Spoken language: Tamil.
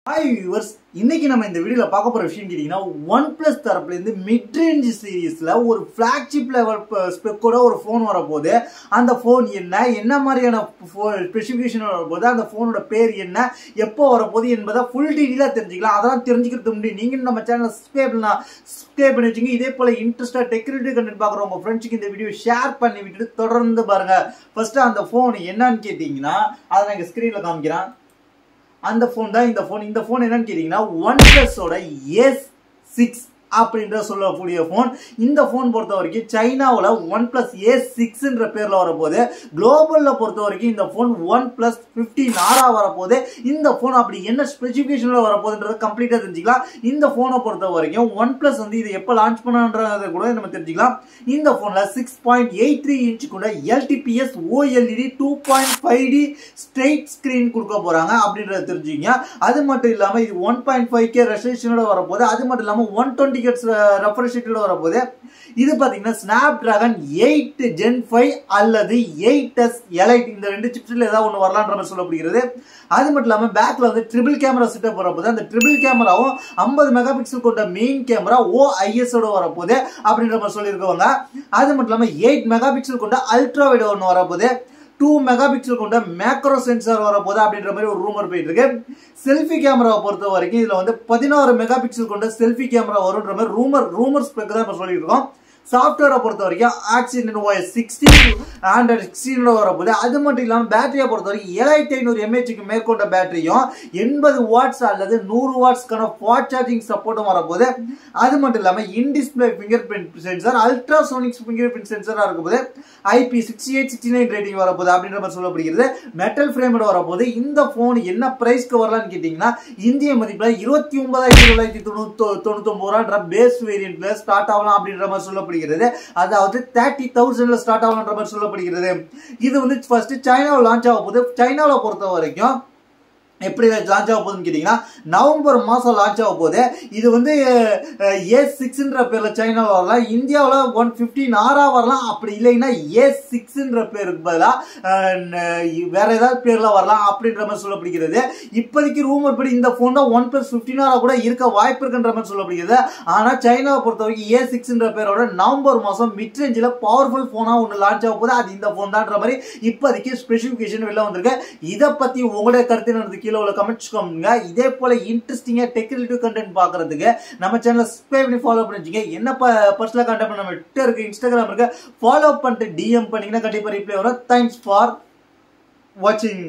ஹாய் வியூவர்ஸ், இன்னைக்கு நம்ம இந்த வீடியோல பார்க்க போற விஷயம் கேட்டீங்கன்னா, ஒன் பிளஸ் தரப்புல இருந்து மிட் ரேஞ்ச் சீரிஸ்ல ஒரு ஃபிளாக்ஷிப் லெவல் ஸ்பெக்கோட ஒரு போன் வரப்போகுது. அந்த போன் என்ன மாதிரியான ஸ்பெசிஃபிகேஷன் வரப்போகுது, அந்த போனோட பேர் என்ன, எப்போ வரப்போகுது என்பதை ஃபுல் டீட்டெயிலா தெரிஞ்சுக்கலாம். அதெல்லாம் தெரிஞ்சுக்கிறது முன்னாடி நீங்க நம்ம சேனலை சப்ஸ்கிரைப் பண்ணி வச்சுங்க. இதே போல இன்ட்ரெஸ்டா டெக்னிக்கல் கண்டென்ட் பார்க்குற உங்க ஃப்ரெண்ட்ஸுக்கு இந்த வீடியோ ஷேர் பண்ணி விட்டுட்டு தொடர்ந்து பாருங்க. ஃபர்ஸ்ட் அந்த போன் என்னன்னு கேட்டீங்கன்னா, அதை நான் இங்க ஸ்கிரீன்ல காமிக்கிறேன். அந்த போன் தான் இந்த போன். இந்த போன் என்னன்னு கேட்டீங்கன்னா, ஒன் பிளஸோட S6 அப்படின்ற சொல்லக்கூடிய போன். இந்த போன் பொறுத்த வரைக்கும் சைனாவில் ஒன் பிளஸ் A6 பேர்ல வரப்போகுது. குளோபல்ல பொறுத்த வரைக்கும் இந்த போன் ஒன் பிளஸ் 15R வரப்போகுது. இந்த போன் அப்படி என்ன ஸ்பெசிபிகேஷன்ல வரப்போகுதுன்றத கம்ப்ளீட்டா தெரிஞ்சுக்கலாம். இந்த போனை பொறுத்த வரைக்கும் ஒன் பிளஸ் வந்து இதை எப்ப லான்ச் பண்ணான்றத கூட நம்ம தெரிஞ்சுக்கலாம். இந்த போன்ல 6.83 இன்ச் கூட LTPS OLED 2.5D straight screen கொடுக்க போறாங்க அப்படின்றத தெரிஞ்சுங்க. அது மட்டும் இல்லாம இது 1.5K ரெசல்யூஷனோட வரப்போகுது. அது மட்டும் இல்லாம 120 ரெஃப்ரெஷ் ரேட்டோட வரப்போகுது. இது பாத்தீங்கன்னா Snapdragon 8 Gen 5 அல்லது 8S Elite இந்த ரெண்டு சிப்ஸ்ல ஏதாவது ஒன்று வரலான்ற மாதிரி சொல்லப்படுகிறது. அது மட்டும் இல்லாம பேக்ல வந்து ட்ரிபிள் கேமரா செட்டப் வரப்போகுது. அந்த ட்ரிபிள் கேமராவும் 50 மெகா பிக்சல் கொண்ட மெயின் கேமரா OIS ஓட வரப்போகுது அப்படின்ற மாதிரி சொல்லியிருக்காங்க. அது மட்டும் இல்லாம 8 மெகா பிக்சல் கொண்ட அல்ட்ரா வைட் ஒன்று வரப்போகுது. 2 மெகா பிக்சல் கொண்ட மேக்ரோ சென்சார் வரப்போகுது அப்படின்ற மாதிரி ஒரு ரூமர் போயிட்டு இருக்கு. செல்ஃபி கேமராவை பொறுத்த வரைக்கும் இதுல வந்து 16 மெகா பிக்சல் கொண்ட செல்ஃபி கேமரா வரும்ன்ற மாதிரி ரூமர் ஸ்பெக் தான் இப்ப சொல்லிட்டு இருக்கோம். சாஃப்ட்வேரை பொறுத்த வரைக்கும் Axon OS 16 Android 16 வரப்போகுது. அது மட்டும் இல்லாமல் பேட்டரியை பொறுத்த வரைக்கும் 7500 mAh மேற்கொண்ட பேட்டரியும் 80 வாட்ஸ் அல்லது 100 வாட்ஸ்க்கான ஃபாஸ்ட் சார்ஜிங் சப்போர்ட்டும் வரப்போகுது. அது மட்டும் இல்லாமல் in display fingerprint sensor, ultrasonic fingerprint சென்சாரா இருக்கும்போது IP6869 ரேட்டிங் வரப்போகுது அப்படின்ற மாதிரி சொல்லப்படுகிறது. மெட்டல் ஃப்ரேமோட வரப்போகுது. இந்த போன் என்ன பிரைஸ்க்கு வரலான்னு கேட்டீங்கன்னா, இந்திய மதிப்புல 29,999 பேஸ் வேரியன்ட்ல ஸ்டார்ட் ஆகலாம் அப்படின்ற மாதிரி சொல்லப்படுகிறது. அதாவது 30,000 ஸ்டார்ட் ஆகலான்ற மாதிரி சொல்லப்படுகிறது. இது வந்து ஃபர்ஸ்ட் சைனாவில் லான்ச் ஆக போகுது. சைனாவில் பொறுத்த வரைக்கும் எப்படி லான்ச் ஆக போகுதுன்னு கேட்டீங்கன்னா, நவம்பர் மாசம் லான்ச் ஆக போகுது. இது வந்து A6 பேர்ல சைனாவில் வரலாம், இந்தியாவில் 115R வரலாம், அப்படி இல்லைன்னா A6 பேருக்கு பதிலா வேற ஏதாவது பேர்ல வரலாம் அப்படின்ற மாதிரி சொல்லப்படுகிறது. இப்போதைக்கு ரூமர் படி இந்த போன் தான் 1 பிளஸ் 15R கூட இருக்க வாய்ப்பு இருக்குன்ற மாதிரி சொல்லப்படுகிறது. ஆனா சைனாவை பொறுத்த வரைக்கும் A6 பேரோட நவம்பர் மாசம் மிட் ரேஞ்சில் பவர்ஃபுல் போனா ஒன்று லான்ச் ஆக போகுது. அது இந்த போன் தான்ற மாதிரி இப்போதைக்கு ஸ்பெசிபிகேஷன் வெளில வந்திருக்கு. இதை பத்தி உங்களுடைய கருத்து கீழே உள்ள கமெண்ட்ஸ் பண்ணுங்க. இதே போல இன்ட்ரெஸ்டிங்கா டெக்னிக்கல் கண்டென்ட் பார்க்கிறதுக்கு நம்ம சேனலை சப்ஸ்கிரைப் பண்ணி ஃபாலோ பண்ணிச்சிங்க. என்ன பர்சனலா கான்டாக்ட் பண்ண நம்ம ட்விட்டர் இருக்கு, இன்ஸ்டாகிராம் இருக்கு, ஃபாலோ பண்ணிட்டு DM பண்ணீங்கன்னா கண்டிப்பா ரிப்ளை வரும். தேங்க்ஸ் ஃபார் வாட்சிங்.